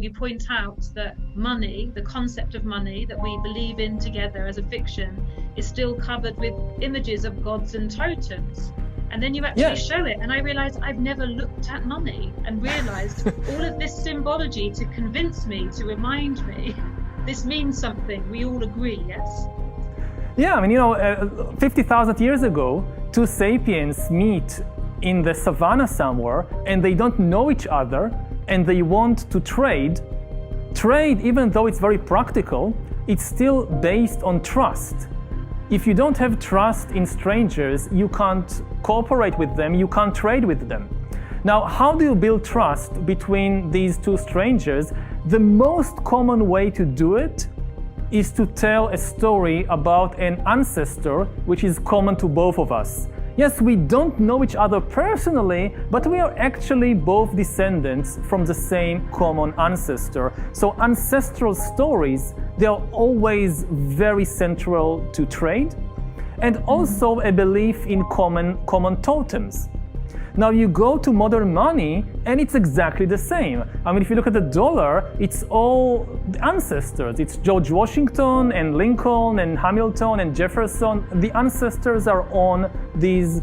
You point out that money, the concept of money that we believe in together as a fiction, is still covered with images of gods and totems. And then you actually show it, and I realized I've never looked at money and realized all of this symbology to convince me, to remind me, this means something. We all agree, yes? Yeah, I mean, 50,000 years ago, two sapiens meet in the savannah somewhere, and they don't know each other, and they want to trade. Trade, even though it's very practical, it's still based on trust. If you don't have trust in strangers, you can't cooperate with them, you can't trade with them. Now, how do you build trust between these two strangers? The most common way to do it is to tell a story about an ancestor which is common to both of us. Yes, we don't know each other personally, but we are actually both descendants from the same common ancestor. So ancestral stories, they are always very central to trade, and also a belief in common totems. Now you go to modern money and it's exactly the same. I mean, if you look at the dollar, it's all the ancestors. It's George Washington and Lincoln and Hamilton and Jefferson. The ancestors are on these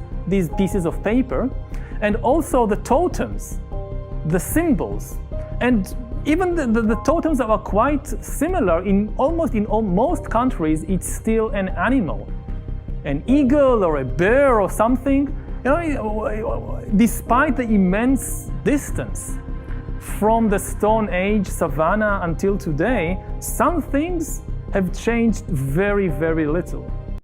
pieces of paper. And also the totems, the symbols. And even the totems are quite similar. In most countries, it's still an animal. An eagle or a bear or something. You know, despite the immense distance from the Stone Age savannah until today, some things have changed very, very little.